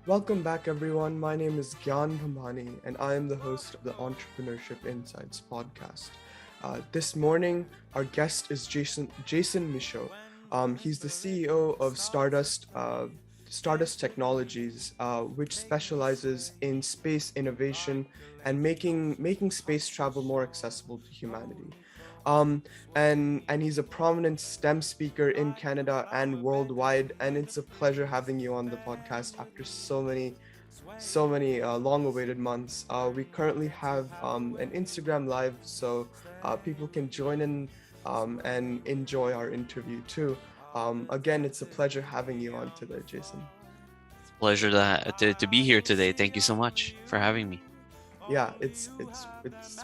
Welcome back, everyone. My name is Gyan Bhamani, and I am the host of the Entrepreneurship Insights Podcast. This morning, our guest is Jason Michaud. He's the CEO of Stardust Technologies, which specializes in space innovation and making space travel more accessible to humanity. Um, and he's a prominent STEM speaker in Canada and worldwide. And it's a pleasure having you on the podcast after so many long-awaited months. We currently have an Instagram live, so people can join in and enjoy our interview too. Again, it's a pleasure having you on today, Jason. Pleasure to be here today. Thank you so much for having me. Yeah, it's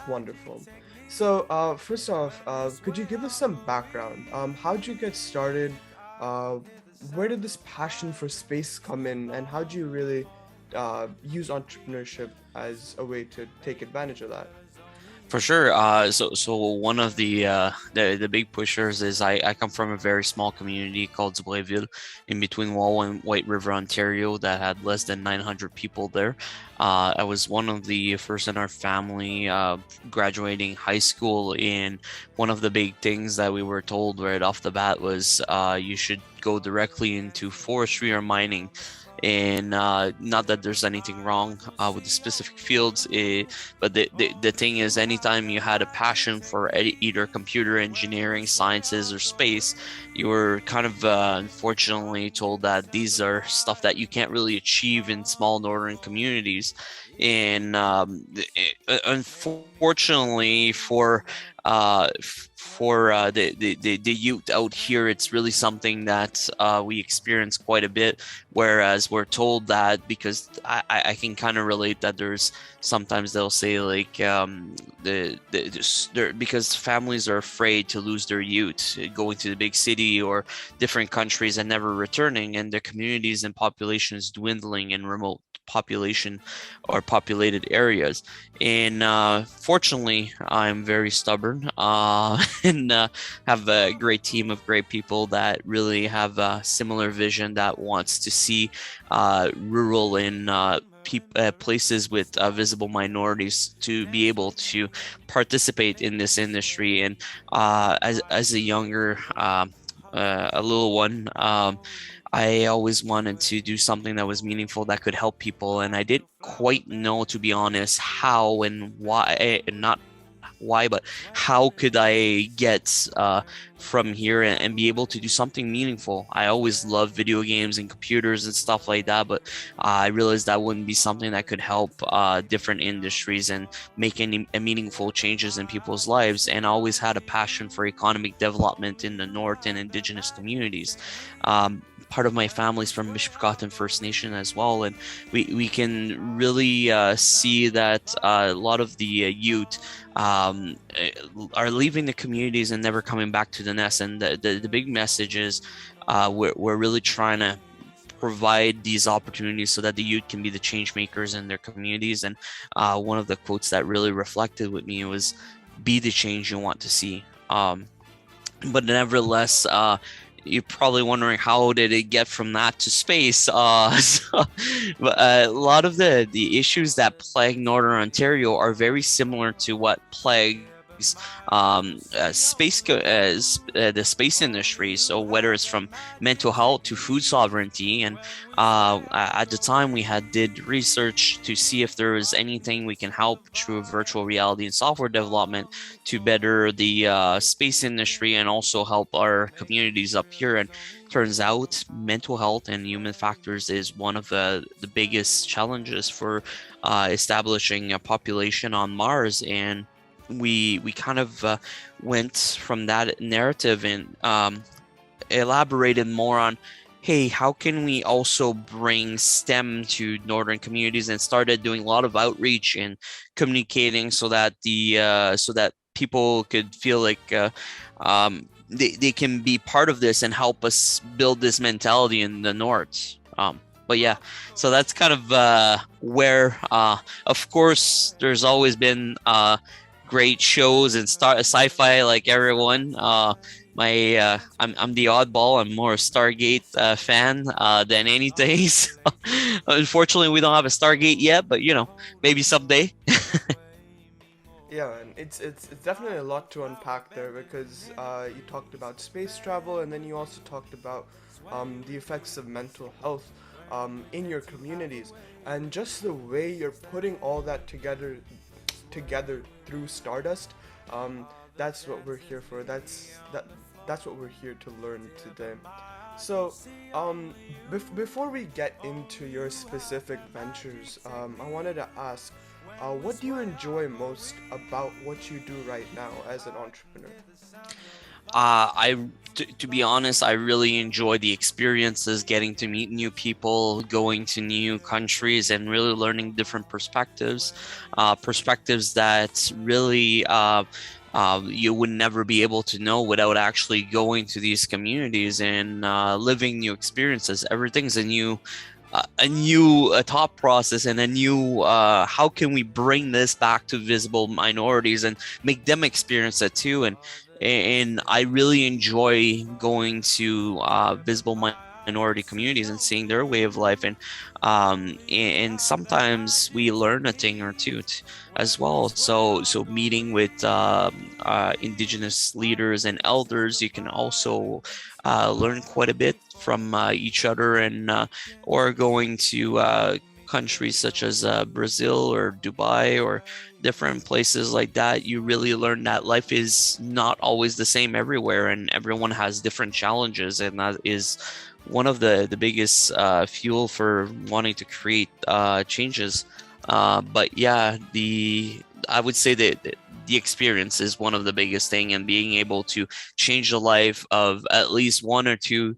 wonderful. So, first off, could you give us some background? How'd you get started? Uh, where did this passion for space come in, and how do you really use entrepreneurship as a way to take advantage of that? For sure. So one of the big pushers is I come from a very small community called Zouaiville in between Wall and White River, Ontario, that had less than 900 people there. I was one of the first in our family graduating high school, and one of the big things that we were told right off the bat was you should go directly into forestry or mining. And not that there's anything wrong with the specific fields, but the thing is, anytime you had a passion for either computer engineering, sciences, or space, you were kind of unfortunately told that these are stuff that you can't really achieve in small northern communities. And unfortunately for the youth out here, it's really something that we experience quite a bit. Whereas we're told that, because I can kind of relate, that there's sometimes they'll say like because families are afraid to lose their youth going to the big city or different countries and never returning, and their communities and population is dwindling in remote population or populated areas. And fortunately, I'm very stubborn and have a great team of great people that really have a similar vision, that wants to see rural and places with visible minorities to be able to participate in this industry. And as a younger a little one, I always wanted to do something that was meaningful, that could help people, and I didn't quite know, to be honest, how and why, and not why, but how could I get from here and be able to do something meaningful. I always loved video games and computers and stuff like that, but I realized that wouldn't be something that could help different industries and make any meaningful changes in people's lives. And I always had a passion for economic development in the North and Indigenous communities. Part of my family's from Mishpekatan First Nation as well, and we can really see that a lot of the youth are leaving the communities and never coming back to the nest. And the big message is we're really trying to provide these opportunities so that the youth can be the change makers in their communities. And one of the quotes that really reflected with me was, "Be the change you want to see." But nevertheless, you're probably wondering, how did it get from that to space? But a lot of the issues that plague Northern Ontario are very similar to what plagues the space industry. So whether it's from mental health to food sovereignty, and at the time we did research to see if there was anything we can help through virtual reality and software development to better the space industry and also help our communities up here. And turns out mental health and human factors is one of the biggest challenges for establishing a population on Mars. And we kind of went from that narrative and elaborated more on, hey, how can we also bring STEM to northern communities, and started doing a lot of outreach and communicating so that people could feel like they can be part of this and help us build this mentality in the north. But yeah, so that's kind of where, of course, there's always been great shows and sci-fi like everyone. I'm the oddball. I'm more a Stargate fan than anything. So, unfortunately, we don't have a Stargate yet, but maybe someday. Yeah, and it's definitely a lot to unpack there because you talked about space travel, and then you also talked about the effects of mental health in your communities, and just the way you're putting all that together through Stardust. Um, that's what we're here for. That's what we're here to learn today. So, before we get into your specific ventures, I wanted to ask, what do you enjoy most about what you do right now as an entrepreneur? To be honest, I really enjoy the experiences, getting to meet new people, going to new countries, and really learning different perspectives, perspectives that really you would never be able to know without actually going to these communities and living new experiences. Everything's a new thought process and a new how can we bring this back to visible minorities and make them experience it too. And I really enjoy going to visible minority communities and seeing their way of life, and sometimes we learn a thing or two as well. So meeting with indigenous leaders and elders, you can also learn quite a bit from each other, and or going to countries such as Brazil or Dubai or different places like that. You really learn that life is not always the same everywhere, and everyone has different challenges, and that is one of the biggest fuel for wanting to create changes. But yeah, I would say that the experience is one of the biggest thing, and being able to change the life of at least one or two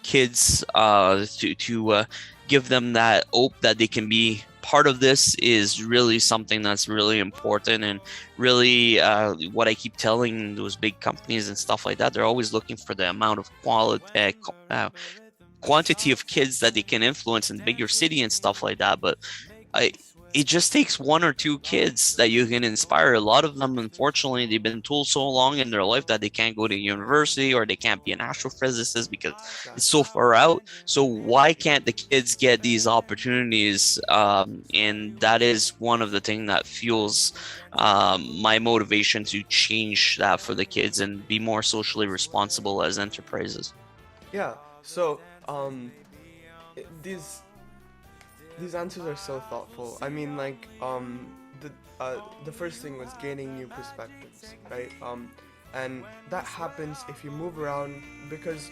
kids, to give them that hope that they can be part of this, is really something that's really important. And really what I keep telling those big companies and stuff like that, they're always looking for the amount of quantity of kids that they can influence in the bigger city and stuff like that. But I it just takes one or two kids that you can inspire. A lot of them, unfortunately, they've been told so long in their life that they can't go to university or they can't be an astrophysicist because it's so far out. So why can't the kids get these opportunities? And that is one of the things that fuels my motivation to change that for the kids and be more socially responsible as enterprises. Yeah. So, i- these these answers are so thoughtful. I mean, like, the first thing was gaining new perspectives, right? And that happens if you move around, because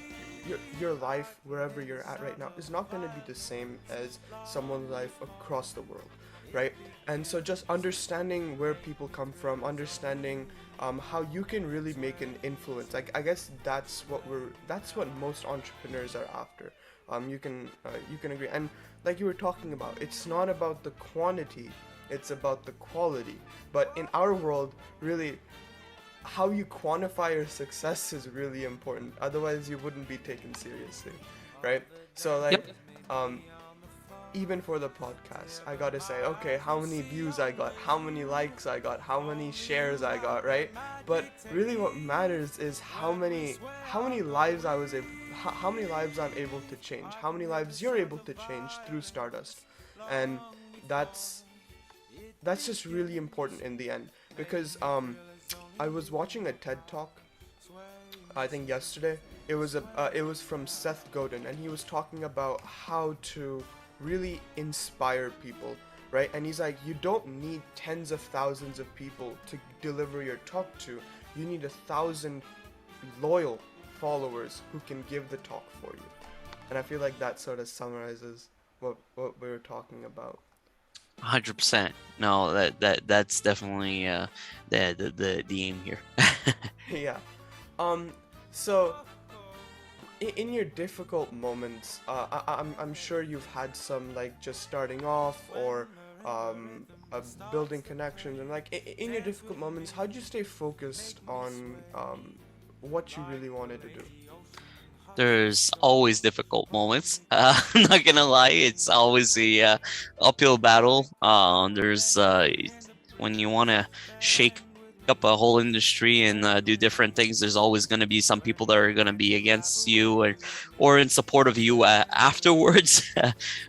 your life wherever you're at right now is not going to be the same as someone's life across the world, right? And so just understanding where people come from, understanding how you can really make an influence. Like, I guess that's what most entrepreneurs are after. You can agree. And like you were talking about, it's not about the quantity, it's about the quality. But in our world, really, how you quantify your success is really important. Otherwise, you wouldn't be taken seriously, right? So like, Yep. um, even for the podcast, I gotta say, okay, how many views I got, how many likes I got, how many shares I got, right? But really, what matters is how many lives how many lives I'm able to change, how many lives you're able to change through Stardust, and that's that's just really important in the end because I was watching a TED talk, I think yesterday. It was from Seth Godin, and he was talking about how to really inspire people, right? And he's like, you don't need tens of thousands of people to deliver your talk to. You need 1,000 loyal followers who can give the talk for you. And I feel like that sort of summarizes what we were talking about. 100%. No, that's definitely the aim here. Yeah. Um. So, in your difficult moments, I'm sure you've had some, like, just starting off or building connections, and like in your difficult moments, how'd you stay focused on what you really wanted to do? There's always difficult moments. I'm not gonna lie, it's always a uphill battle. There's when you want to shake up a whole industry and do different things, there's always going to be some people that are going to be against you or in support of you afterwards,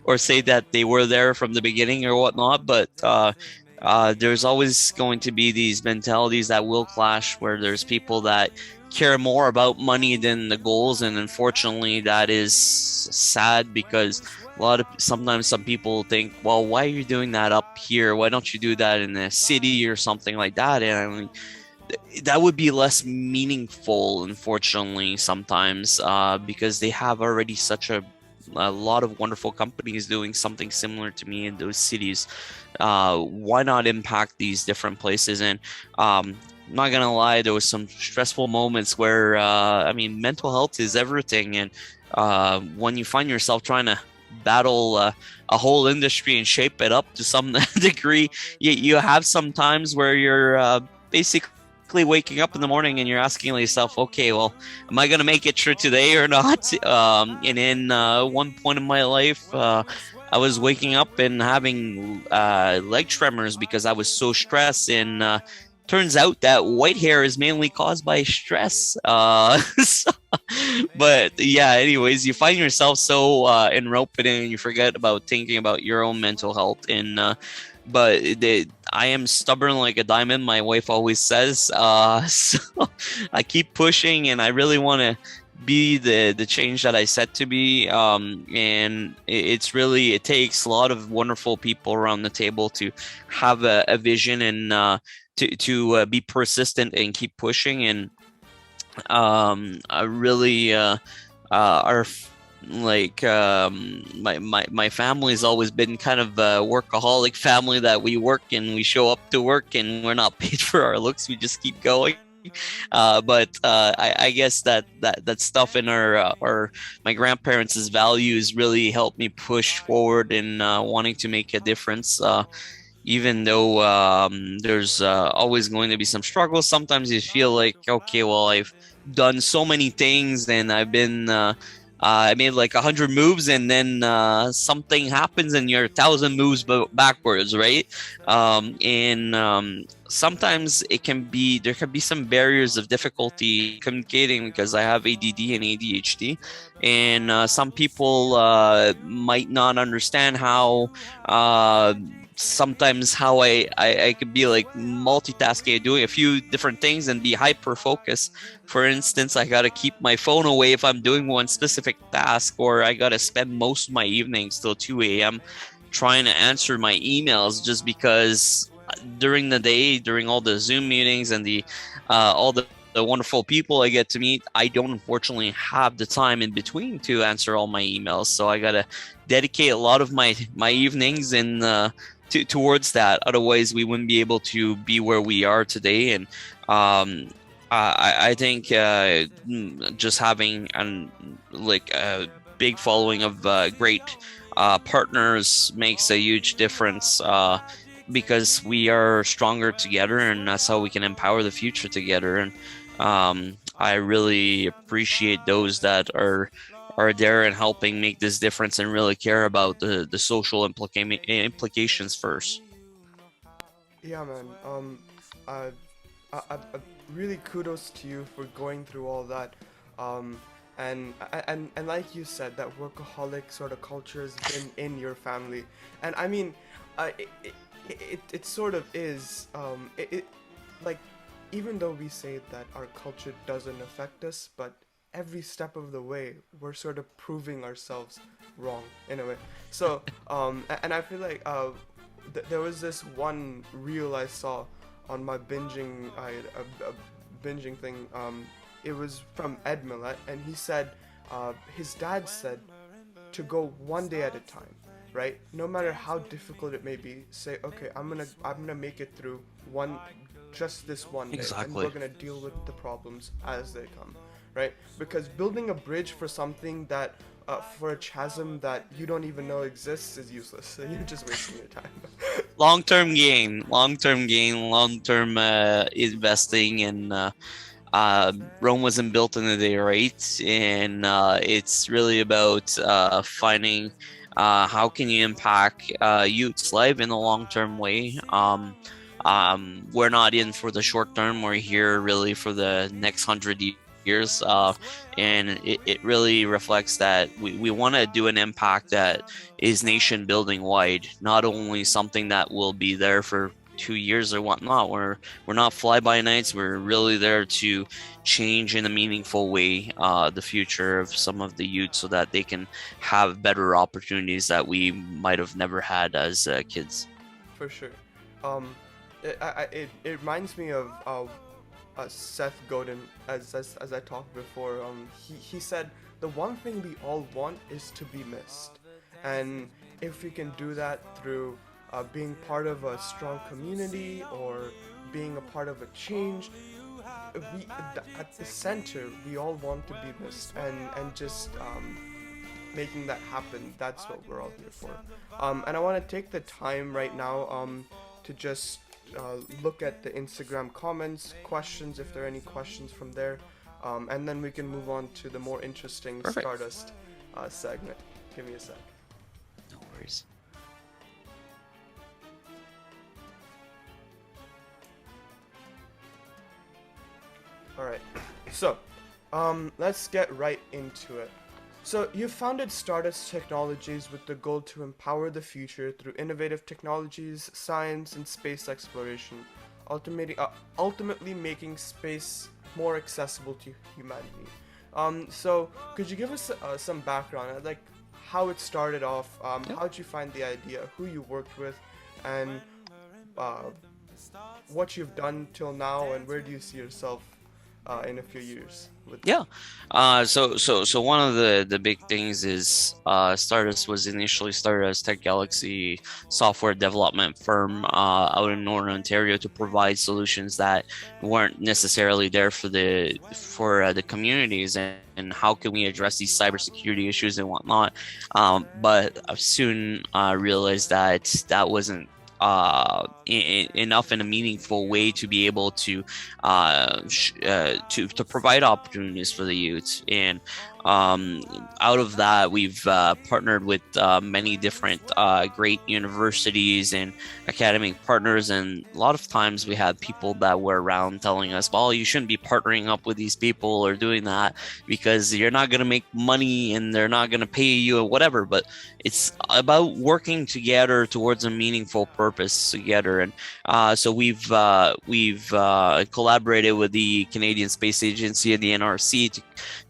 or say that they were there from the beginning or whatnot. But there's always going to be these mentalities that will clash, where there's people that care more about money than the goals, and unfortunately that is sad, because sometimes some people think, well, why are you doing that up here? Why don't you do that in the city or something like that? And I mean, that would be less meaningful, unfortunately, sometimes, because they have already such a lot of wonderful companies doing something similar to me in those cities. Why not impact these different places? And I'm not gonna lie, there was some stressful moments where I mean, mental health is everything, and when you find yourself trying to battle a whole industry and shape it up to some degree, you have some times where you're basically waking up in the morning and you're asking yourself, okay, well, am I gonna make it through today or not? And in one point in my life, I was waking up and having leg tremors because I was so stressed, and turns out that white hair is mainly caused by stress. But yeah, anyways, you find yourself so enroped in it, and you forget about thinking about your own mental health. And but I am stubborn like a diamond, my wife always says. So I keep pushing, and I really want to be the change that I set to be. And it takes a lot of wonderful people around the table to have a vision, and to be persistent and keep pushing. And I really are like my family's always been kind of a workaholic family, that we work and we show up to work and we're not paid for our looks, we just keep going. But I guess that stuff in our my grandparents' values really helped me push forward in wanting to make a difference. Even though there's always going to be some struggles, sometimes you feel like, okay, well, I've done so many things, and I've been I made like 100 moves, and then something happens and you're 1,000 moves backwards, right? And sometimes there can be some barriers of difficulty communicating, because I have ADD and ADHD, and some people might not understand how sometimes how I could be like multitasking, doing a few different things and be hyper focused. For instance, I got to keep my phone away if I'm doing one specific task, or I got to spend most of my evenings till 2 a.m. trying to answer my emails, just because during the day, during all the Zoom meetings and all the wonderful people I get to meet, I don't unfortunately have the time in between to answer all my emails. So I got to dedicate a lot of my evenings and towards that. Otherwise, we wouldn't be able to be where we are today. And I think just having a big following of great partners makes a huge difference, because we are stronger together, and that's how we can empower the future together. And I really appreciate those that are there and helping make this difference and really care about the social implications first. Yeah, man. I really kudos to you for going through all that. And like you said, that workaholic sort of culture has been in your family. And I mean, it sort of is. Like, even though we say that our culture doesn't affect us, but every step of the way we're sort of proving ourselves wrong in a way. So and I feel like there was this one reel I saw on my binging binging thing. It was from Ed Millett, and he said his dad said to go one day at a time, right? No matter how difficult it may be, say, okay, I'm gonna make it through just this one day. Exactly. And we're gonna deal with the problems as they come, right? Because building a bridge for something that for a chasm that you don't even know exists is useless. So you're just wasting your time. Long-term gain, long-term investing, and Rome wasn't built in a day, right? And it's really about finding how can you impact youth's life in a long-term way. We're not in for the short term. We're here really for the next 100 years. And it really reflects that we want to do an impact that is nation building wide, not only something that will be there for 2 years or whatnot. We're not fly by nights. We're really there to change in a meaningful way the future of some of the youth so that they can have better opportunities that we might have never had as kids. For sure. Um, it reminds me of Seth Godin, as I talked before. He said the one thing we all want is to be missed, and if we can do that through being part of a strong community or being a part of a change, at the center we all want to be missed, and just making that happen. That's what we're all here for. And I want to take the time right now to just look at the Instagram comments, questions, if there are any questions from there, and then we can move on to the more interesting Perfect. Stardust segment. Give me a sec. No worries. Alright, so let's get right into it. So you founded Stardust Technologies with the goal to empower the future through innovative technologies, science, and space exploration, ultimately making space more accessible to humanity. So could you give us some background, like how it started off, how did you find the idea, who you worked with, and what you've done till now, and where do you see yourself in a few years with Yeah. So one of the big things is Startus was initially started as Tech Galaxy software development firm out in Northern Ontario to provide solutions that weren't necessarily there for the communities, and how can we address these cybersecurity issues and whatnot. But I soon realized that that wasn't enough in a meaningful way to be able to to provide opportunities for the youth. And out of that, we've partnered with many different great universities and academic partners, and a lot of times we had people that were around telling us, well, you shouldn't be partnering up with these people or doing that because you're not going to make money and they're not going to pay you or whatever. But it's about working together towards a meaningful purpose together. And so we've collaborated with the Canadian Space Agency and the NRC to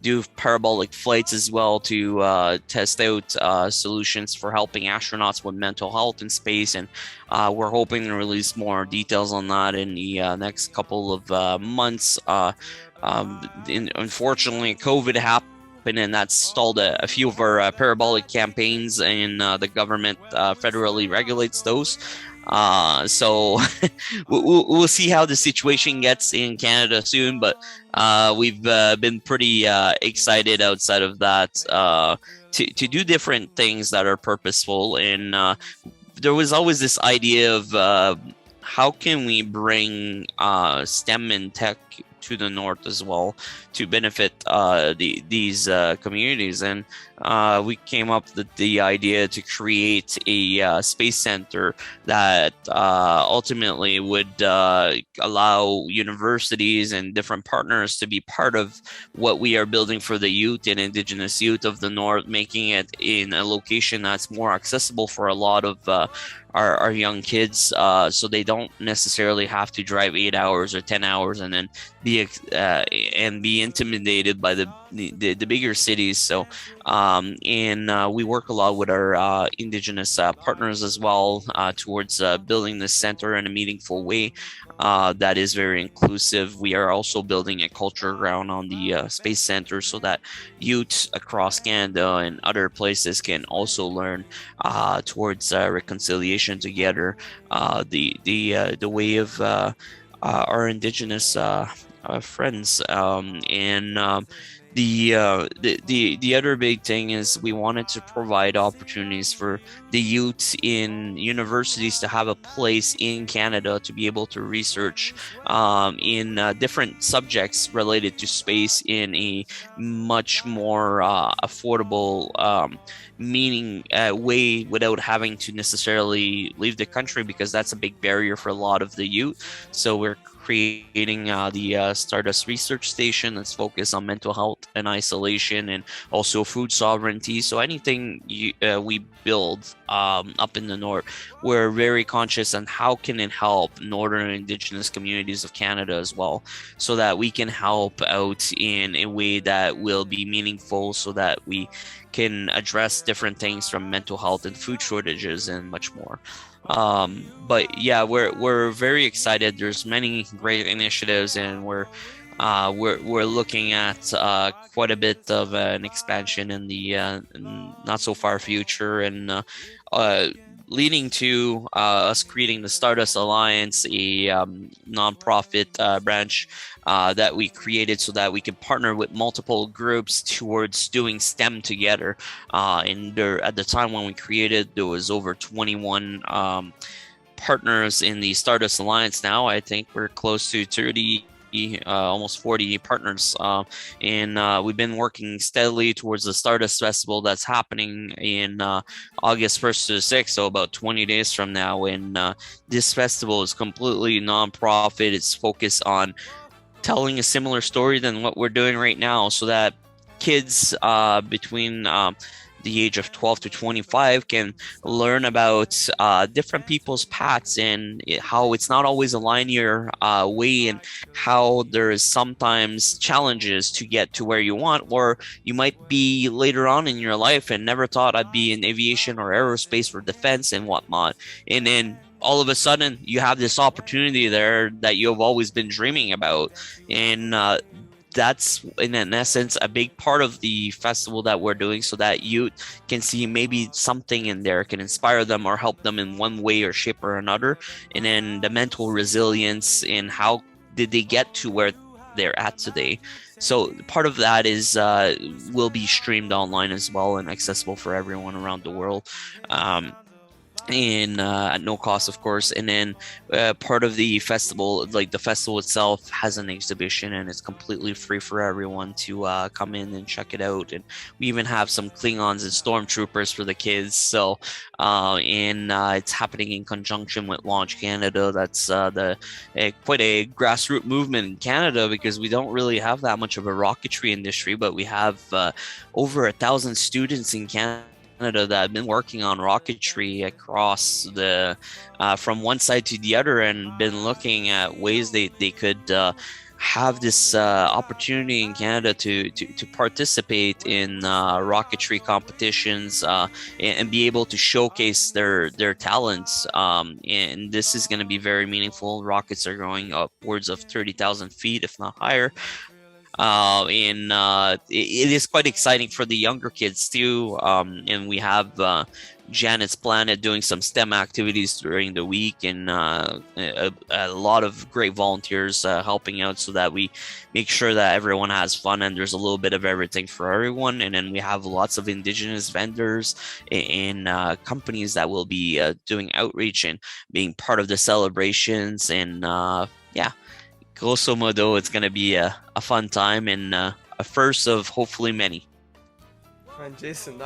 do parabolic flights as well, to test out solutions for helping astronauts with mental health in space. And we're hoping to release more details on that in the next couple of months. Unfortunately, COVID happened, and that stalled a few of our parabolic campaigns, and the government federally regulates those. So we'll see how the situation gets in Canada soon, but we've been pretty excited outside of that to do different things that are purposeful. And there was always this idea of how can we bring STEM and tech to the north as well to benefit these communities. And we came up with the idea to create a space center that ultimately would allow universities and different partners to be part of what we are building for the youth and Indigenous youth of the north, making it in a location that's more accessible for a lot of our young kids, so they don't necessarily have to drive 8 hours or 10 hours and then be intimidated by the bigger cities. So and we work a lot with our Indigenous partners as well towards building this center in a meaningful way that is very inclusive. We are also building a culture ground on the Space Center so that youth across Canada and other places can also learn towards reconciliation together, the way of our Indigenous friends. And The other big thing is we wanted to provide opportunities for the youth in universities to have a place in Canada to be able to research in different subjects related to space in a much more affordable meaning way without having to necessarily leave the country, because that's a big barrier for a lot of the youth. So we're creating the Stardust Research Station that's focused on mental health and isolation, and also food sovereignty. So anything we build up in the north, we're very conscious on how can it help northern and indigenous communities of Canada as well, so that we can help out in a way that will be meaningful, so that we can address different things from mental health and food shortages and much more. But yeah, we're very excited. There's many great initiatives, and we're looking at quite a bit of an expansion in the not so far future, and uh, leading to us creating the Stardust Alliance, a nonprofit branch that we created so that we can partner with multiple groups towards doing STEM together. And there, at the time when we created, there was over 21 partners in the Stardust Alliance. Now I think we're close to 30, almost 40 partners, and we've been working steadily towards the Stardust Festival that's happening in August 1st to 6th, so about 20 days from now. And this festival is completely nonprofit. It's focused on telling a similar story than what we're doing right now, so that kids between the age of 12 to 25 can learn about different people's paths, and how it's not always a linear way, and how there is sometimes challenges to get to where you want, or you might be later on in your life and never thought I'd be in aviation or aerospace or defense and whatnot, and then all of a sudden you have this opportunity there that you've always been dreaming about. And that's in essence a big part of the festival that we're doing, so that you can see maybe something in there can inspire them or help them in one way or shape or another. And then the mental resilience, and how did they get to where they're at today. So part of that is will be streamed online as well, and accessible for everyone around the world. And at no cost, of course. And then part of the festival, like the festival itself, has an exhibition, and it's completely free for everyone to come in and check it out. And we even have some Klingons and stormtroopers for the kids. So and it's happening in conjunction with Launch Canada. That's quite a grassroots movement in Canada, because we don't really have that much of a rocketry industry, but we have over 1,000 students in Canada that have been working on rocketry across the from one side to the other, and been looking at ways they could have this opportunity in Canada to participate in rocketry competitions, and be able to showcase their talents. And this is going to be very meaningful. Rockets are going upwards of 30,000 feet, if not higher. And it is quite exciting for the younger kids too. And we have Janet's Planet doing some STEM activities during the week, and a lot of great volunteers helping out, so that we make sure that everyone has fun and there's a little bit of everything for everyone. And then we have lots of Indigenous vendors and companies that will be doing outreach and being part of the celebrations. And yeah, grosso modo, it's going to be a fun time, and a first of hopefully many. Man, Jason,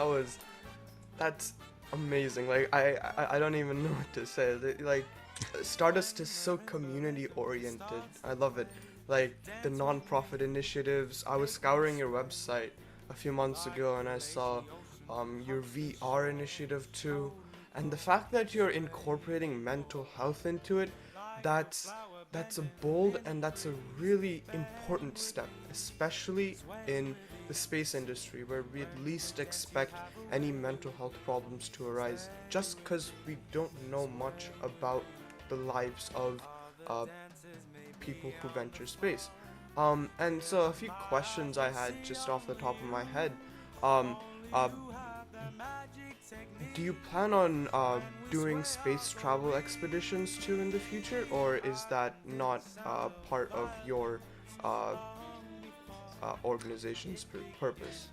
that's amazing. Like I don't even know what to say. Like Stardust is so community oriented. I love it. Like the non-profit initiatives. I was scouring your website a few months ago, and I saw your VR initiative too. And the fact that you're incorporating mental health into it, that's that's a bold and that's a really important step, especially in the space industry, where we at least expect any mental health problems to arise just because we don't know much about the lives of uh, people who venture space. And so a few questions I had just off the top of my head. Um, uh, do you plan on doing space travel expeditions too in the future, or is that not part of your uh, organization's purpose.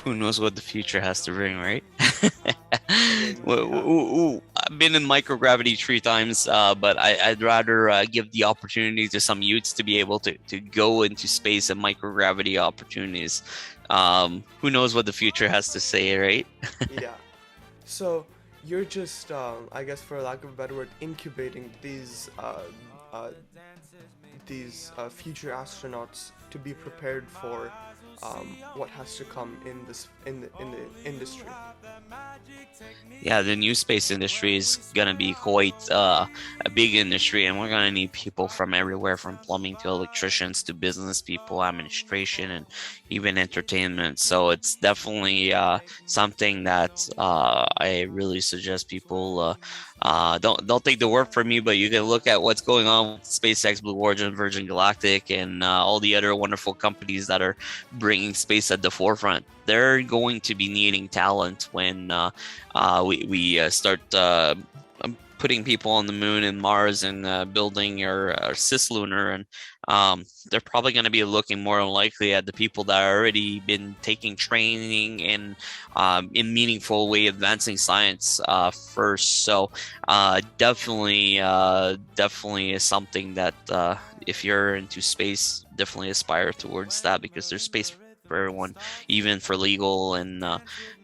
Who knows what the future has to bring, right? I mean, yeah. I've been in microgravity 3 times, but I'd rather give the opportunity to some youths to be able to go into space and microgravity opportunities. Who knows what the future has to say, right? Yeah. So you're just, I guess, for lack of a better word, incubating uh, these future astronauts to be prepared for what has to come in the industry. Yeah, the new space industry is gonna be quite a big industry, and we're gonna need people from everywhere, from plumbing to electricians to business people, administration, and even entertainment. So it's definitely something that I really suggest people don't take the word from me, but you can look at what's going on with SpaceX, Blue Origin, Virgin Galactic, and all the other wonderful companies that are bringing space at the forefront. They're going to be needing talent when we start putting people on the moon and Mars and building our cislunar, and they're probably going to be looking more than likely at the people that are already been taking training and in meaningful way advancing science first. So definitely is something that if you're into space, definitely aspire towards that, because there's space for everyone, even for legal and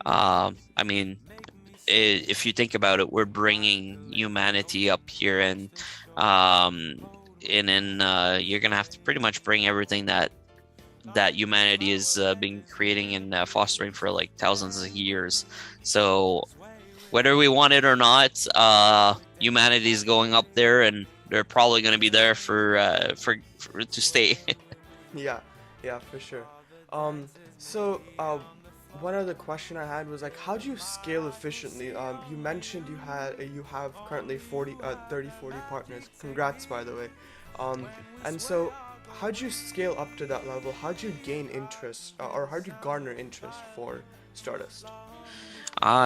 I mean, if you think about it, we're bringing humanity up here, um, and then you're gonna have to pretty much bring everything that humanity has been creating and fostering for like thousands of years. So whether we want it or not, humanity is going up there, and they're probably going to be there for to stay. Yeah, yeah, for sure. So one other question I had was like, how do you scale efficiently? You mentioned you have currently 40 partners. Congrats, by the way. Um, and so, how do you scale up to that level? How do you gain interest, or how do you garner interest for Stardust?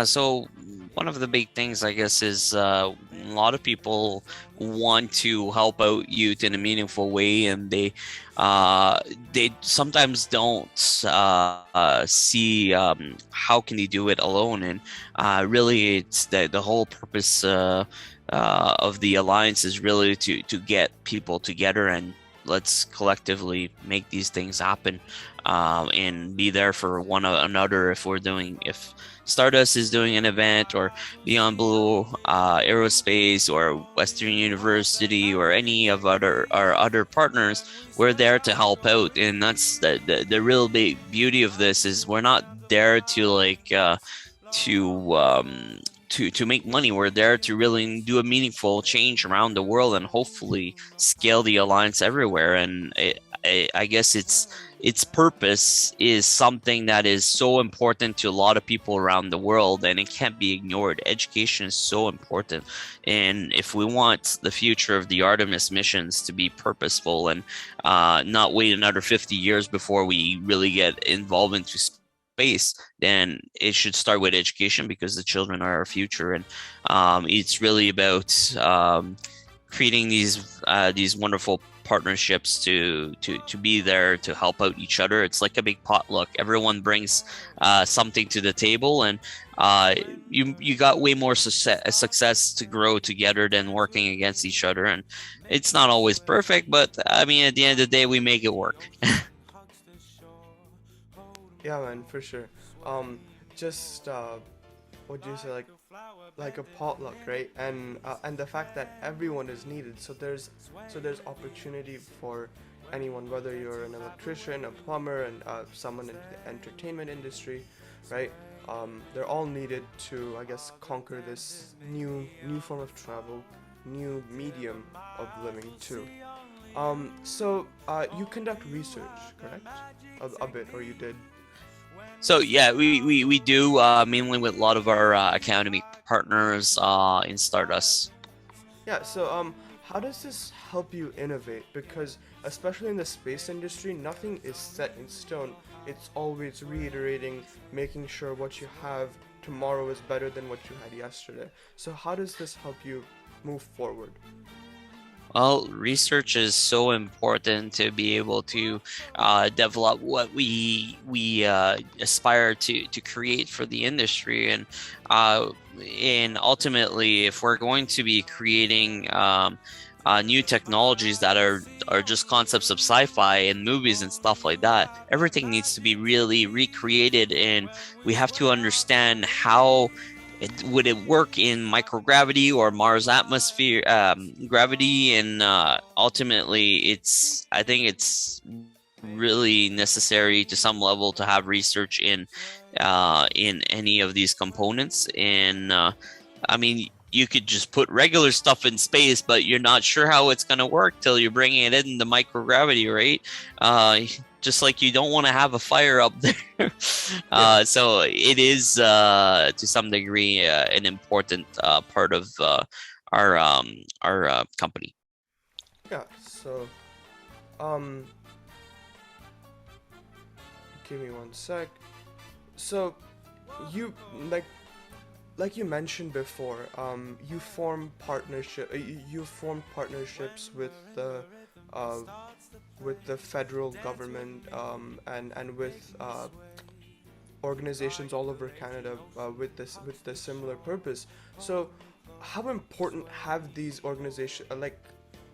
So one of the big things, I guess, is a lot of people want to help out youth in a meaningful way, and they sometimes don't see how can they do it alone. And really, it's the whole purpose of the alliance is really to get people together, and let's collectively make these things happen, and be there for one another. If Stardust is doing an event, or Beyond Blue Aerospace, or Western University, or any of our other partners, we're there to help out. And that's the real big beauty of this, is we're not there to to make money. We're there to really do a meaningful change around the world, and hopefully scale the alliance everywhere. And I guess its purpose is something that is so important to a lot of people around the world, and it can't be ignored. Education is so important, and if we want the future of the Artemis missions to be purposeful, and not wait another 50 years before we really get involved into space, then it should start with education, because the children are our future. And it's really about creating these wonderful partnerships to be there to help out each other. It's like a big potluck. Everyone brings something to the table, and you got way more success to grow together than working against each other. And it's not always perfect, but I mean, at the end of the day, we make it work. Yeah, man, for sure. Just what do you say, like a potluck, right? And the fact that everyone is needed. So there's opportunity for anyone, whether you're an electrician, a plumber, and someone in the entertainment industry, right? They're all needed to, I guess, conquer this new form of travel, new medium of living too. So you conduct research, correct? A bit, or you did? So yeah, we do mainly with a lot of our academy partners in Stardust. Yeah, so how does this help you innovate? Because especially in the space industry, nothing is set in stone. It's always reiterating, making sure what you have tomorrow is better than what you had yesterday. So how does this help you move forward? Well, research is so important to be able to develop what we aspire to create for the industry, uh, and ultimately, if we're going to be creating new technologies that are just concepts of sci-fi and movies and stuff like that, everything needs to be really recreated, and we have to understand how would it work in microgravity or Mars atmosphere gravity, and ultimately, I think it's really necessary to some level to have research in any of these components. And I mean, you could just put regular stuff in space, but you're not sure how it's going to work till you're bringing it in the microgravity, right? Just like you don't want to have a fire up there. Yeah. So it is to some degree an important part of our company. Yeah. So, um, give me one sec. So, you like like you mentioned before, you formed partnerships uh, with the federal government, and with organizations all over Canada, with the similar purpose. So, how important have these organizations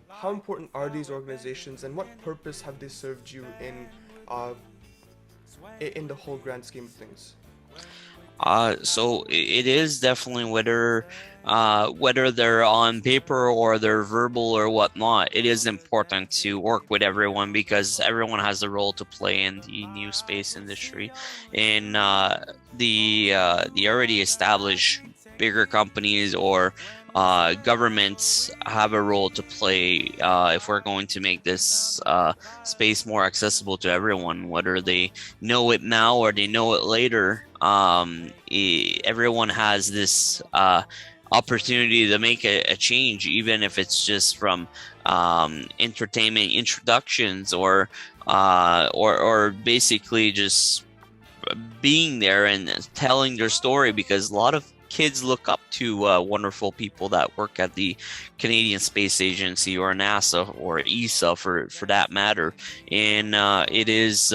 how important are these organizations, and what purpose have they served you uh, in the whole grand scheme of things? So it is definitely whether they're on paper or they're verbal or whatnot, it is important to work with everyone because everyone has a role to play in the new space industry. And the already established bigger companies or governments have a role to play if we're going to make this space more accessible to everyone, whether they know it now or they know it later. Everyone has this opportunity to make a change, even if it's just from entertainment introductions or basically just being there and telling their story, because a lot of kids look up to wonderful people that work at the Canadian Space Agency or NASA or ESA for that matter. And it is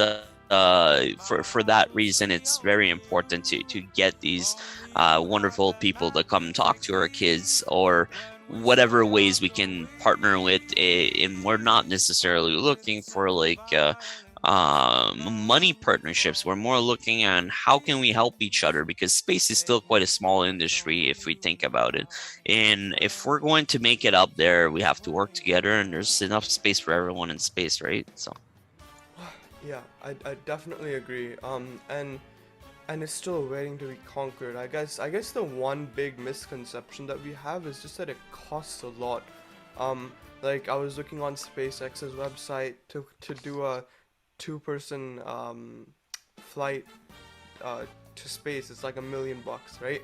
for that reason, it's very important to get these wonderful people to come and talk to our kids, or whatever ways we can partner with. And we're not necessarily looking for money partnerships. We're more looking at how can we help each other, because space is still quite a small industry if we think about it. And if we're going to make it up there, we have to work together, and there's enough space for everyone in space, right? So Yeah, I definitely agree. And it's still waiting to be conquered. I guess the one big misconception that we have is just that it costs a lot. Like I was looking on SpaceX's website to do a two-person flight to space. It's like $1 million, right?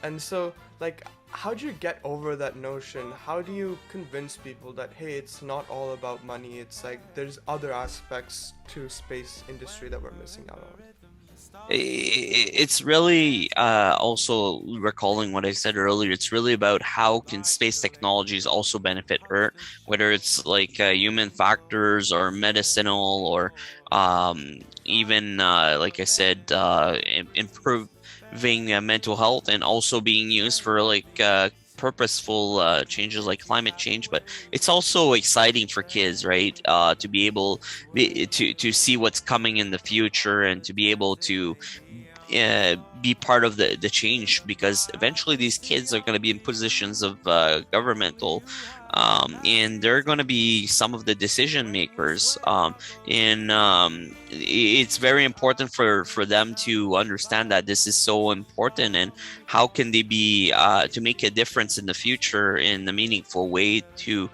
And so, like, how do you get over that notion? How do you convince people that, hey, it's not all about money? It's like there's other aspects to space industry that we're missing out on. it's really also recalling what I said earlier. It's really about how can space technologies also benefit Earth, whether it's like human factors or medicinal or even like I said, improving mental health, and also being used for purposeful changes like climate change. But it's also exciting for kids, right? To be able to see what's coming in the future, and to be able to be part of the change, because eventually these kids are going to be in positions of governmental, and they're going to be some of the decision makers, and it's very important for them to understand that this is so important, and how can they be to make a difference in the future in a meaningful way to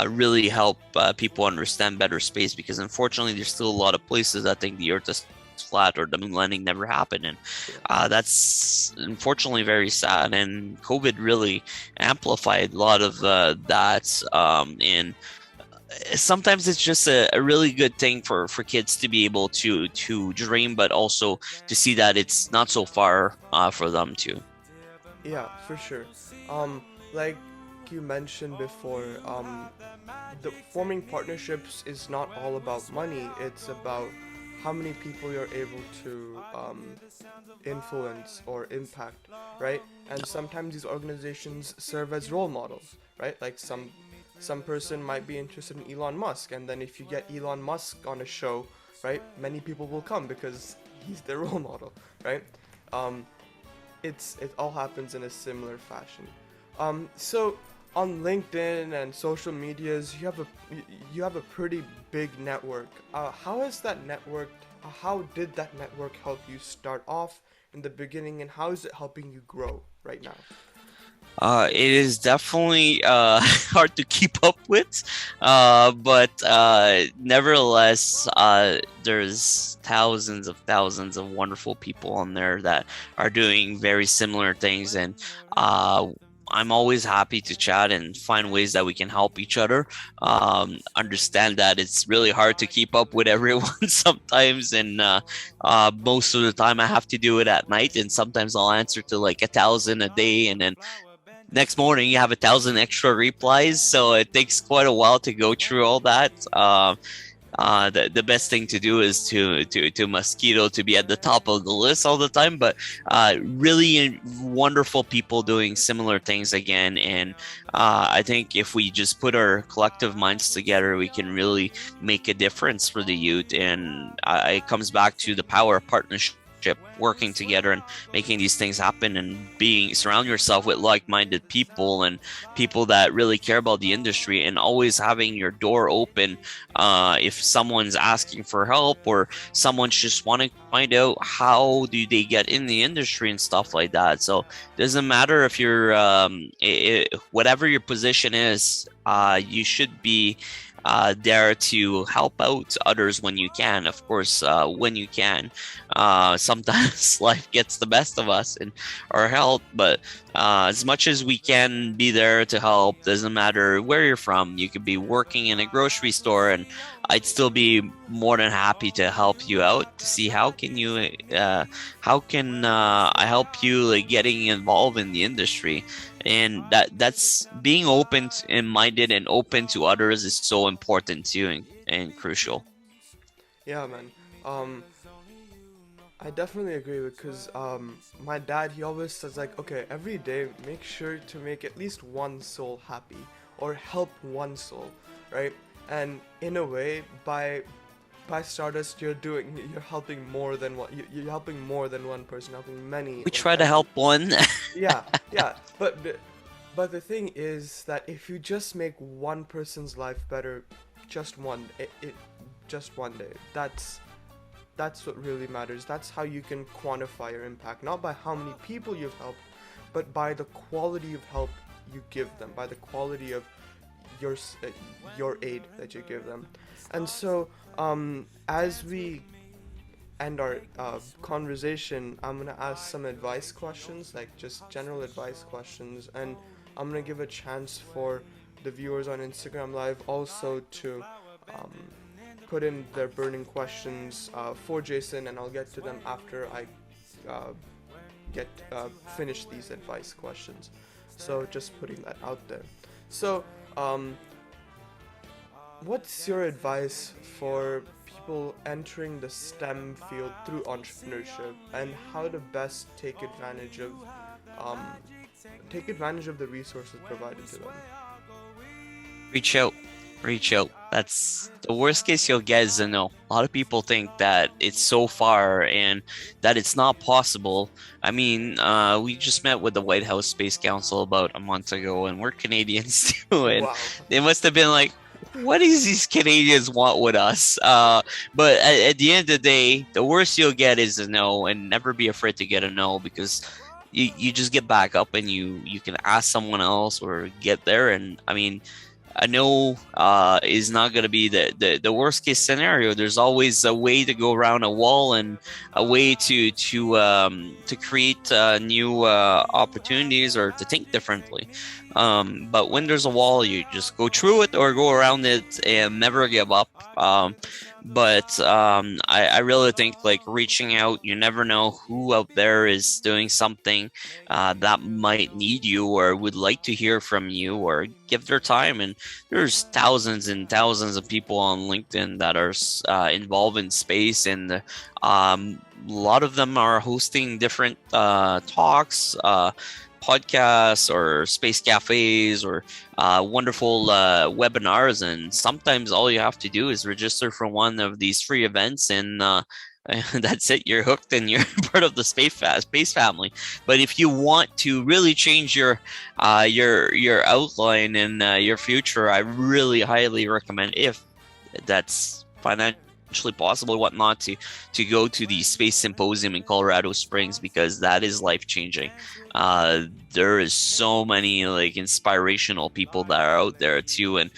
really help people understand better space, because unfortunately there's still a lot of places that think the earth is flat or the moon landing never happened, and Yeah. that's unfortunately very sad, and COVID really amplified a lot of that, and sometimes it's just a really good thing for kids to be able to dream, but also to see that it's not so far for them too. Yeah, for sure. Um, like, you mentioned before, the forming partnerships is not all about money. It's about how many people you're able to influence or impact, right? And sometimes these organizations serve as role models, right? Like some person might be interested in Elon Musk, and then if you get Elon Musk on a show, right, many people will come because he's their role model, right? Um, it all happens in a similar fashion. So on LinkedIn and social medias, you have a pretty big network. How has that network? How did that network help you start off in the beginning, and how is it helping you grow right now? It is definitely hard to keep up with, but nevertheless, there's thousands of wonderful people on there that are doing very similar things, and uh, I'm always happy to chat and find ways that we can help each other. Understand that it's really hard to keep up with everyone sometimes, and most of the time I have to do it at night, and sometimes I'll answer to like 1,000 a day, and then next morning you have 1,000 extra replies, so it takes quite a while to go through all that. The best thing to do is to mosquito to be at the top of the list all the time, but really wonderful people doing similar things again, and I think if we just put our collective minds together, we can really make a difference for the youth. And it comes back to the power of partnership, working together and making these things happen, and surround yourself with like-minded people and people that really care about the industry, and always having your door open if someone's asking for help, or someone's just want to find out how do they get in the industry and stuff like that. So it doesn't matter if you're whatever your position is, you should be there to help out others when you can. Of course, when you can. Sometimes life gets the best of us and our health, but as much as we can be there to help, doesn't matter where you're from. You could be working in a grocery store, and I'd still be more than happy to help you out to see how can I help you like getting involved in the industry. And that's being open and minded and open to others is so important too, and crucial. Yeah, man. I definitely agree, because my dad, he always says like, okay, every day make sure to make at least one soul happy or help one soul, right? And in a way, by Stardust, you're helping more than you're helping more than one person, helping many. We try to help one. Yeah, yeah, but the thing is that if you just make one person's life better, just just one day, that's what really matters. That's how you can quantify your impact, not by how many people you've helped, but by the quality of help you give them, by the quality of your aid that you give them. And so, as we end our conversation, I'm gonna ask some advice questions, like just general advice questions, and I'm gonna give a chance for the viewers on Instagram Live also to um, put in their burning questions for Jason, and I'll get to them after I get finish these advice questions. So just putting that out there. So, what's your advice for people entering the STEM field through entrepreneurship, and how to best um, take advantage of the resources provided to them? Reach out. Reach out. That's the worst case you'll get is a no. A lot of people think that it's so far and that it's not possible. I mean, we just met with the White House Space Council about a month ago, and we're Canadians too, and Wow. they must have been like, what does these Canadians want with us? But at the end of the day, the worst you'll get is a no, and never be afraid to get a no, because you just get back up and you can ask someone else or get there. And I mean, a no is not going to be the worst case scenario. There's always a way to go around a wall, and a way to create new opportunities, or to think differently. But when there's a wall, you just go through it or go around it and never give up. But I really think like reaching out, you never know who out there is doing something that might need you or would like to hear from you or give their time. And there's thousands and thousands of people on LinkedIn that are involved in space, and a lot of them are hosting different talks, podcasts, or space cafes, or wonderful webinars. And sometimes all you have to do is register for one of these free events, and that's it. You're hooked, and you're part of the space family. But if you want to really change your outline and your future, I really highly recommend, if that's financially possible, whatnot, to go to the Space Symposium in Colorado Springs, because that is life changing. There is so many like inspirational people that are out there too, and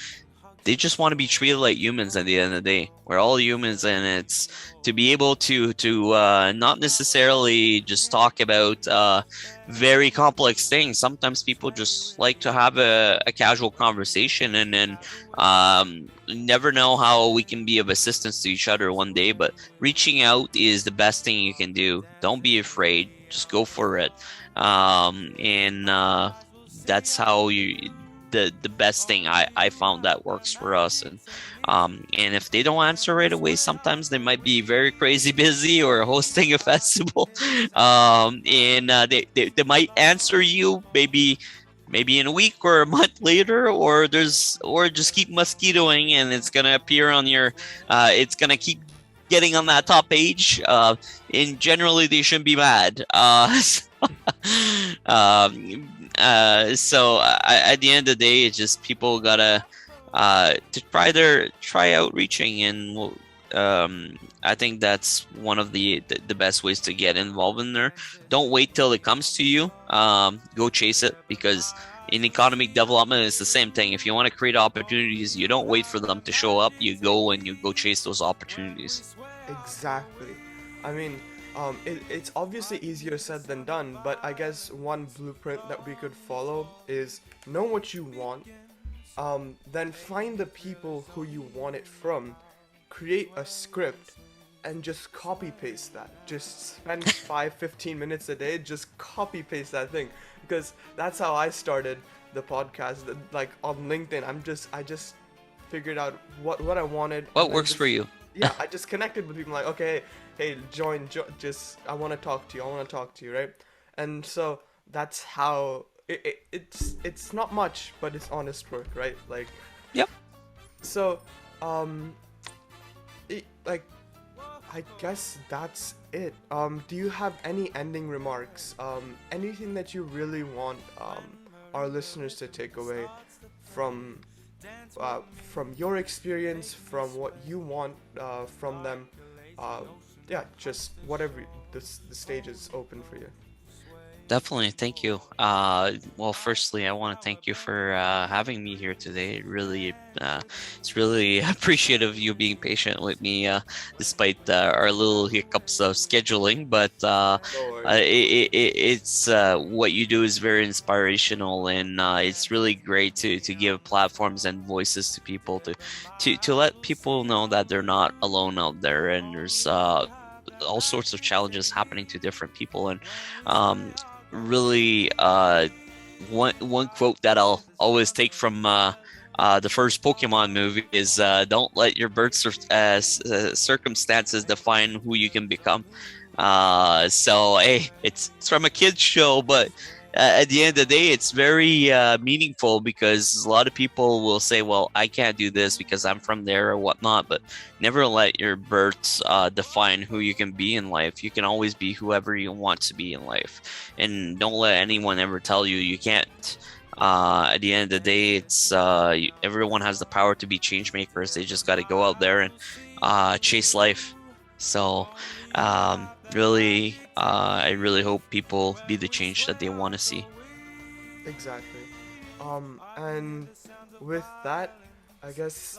they just want to be treated like humans. At the end of the day, we're all humans, and it's to be able to not necessarily just talk about very complex things. Sometimes people just like to have a casual conversation, and then never know how we can be of assistance to each other one day. But reaching out is the best thing you can do. Don't be afraid, just go for it. And that's how you the best thing I found that works for us. And if they don't answer right away, sometimes they might be very crazy busy or hosting a festival. And they might answer you maybe in a week or a month later, or just keep mosquitoing, and it's gonna appear on your it's gonna keep getting on that top page. And generally they shouldn't be mad. At the end of the day, it's just people gotta to try outreaching. And I think that's one of the best ways to get involved in there. Don't wait till it comes to you. Go chase it, because in economic development, it's the same thing. If you want to create opportunities, you don't wait for them to show up. You go and you go chase those opportunities. Exactly. I mean, it's obviously easier said than done, but I guess one blueprint that we could follow is know what you want, then find the people who you want it from, create a script, and just copy paste that. Just spend 15 minutes a day, just copy paste that thing. Because that's how I started the podcast. Like on LinkedIn, I just figured out what I wanted. What works for you? Yeah, I just connected with people like, okay, hey, just I want to talk to you, right? And so that's how it's not much, but it's honest work, right? Like, Yep. so like, I guess that's it. Do you have any ending remarks? Anything that you really want our listeners to take away from your experience, from what you want from them? Yeah, just whatever. The stage is open for you. Definitely, thank you. Well, firstly, I want to thank you for having me here today. It's really appreciative of you being patient with me, despite our little hiccups of scheduling. But it's what you do is very inspirational, and it's really great to give platforms and voices to people to let people know that they're not alone out there, and there's all sorts of challenges happening to different people. And really one quote that I'll always take from the first Pokemon movie is don't let your birth circumstances define who you can become. So hey, it's from a kid's show, but at the end of the day, it's very meaningful, because a lot of people will say, well, I can't do this because I'm from there or whatnot. But never let your births define who you can be in life. You can always be whoever you want to be in life, and don't let anyone ever tell you you can't. At the end of the day, it's everyone has the power to be change makers. They just got to go out there and chase life. So I really hope people be the change that they want to see. Exactly. And with that, I guess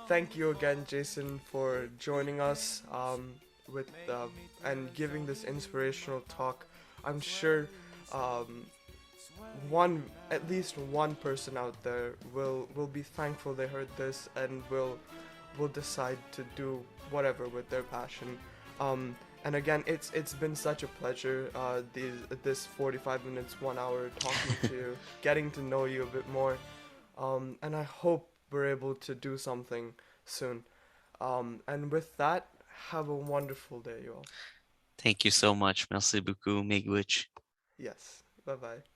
thank you again, Jason, for joining us with and giving this inspirational talk. I'm sure at least one person out there will be thankful they heard this, and will will decide to do whatever with their passion. And again, it's been such a pleasure. This 45 minutes, 1 hour talking to you, getting to know you a bit more. And I hope we're able to do something soon. And with that, have a wonderful day, you all. Thank you so much. Merci beaucoup, Miigwech. Yes. Bye bye.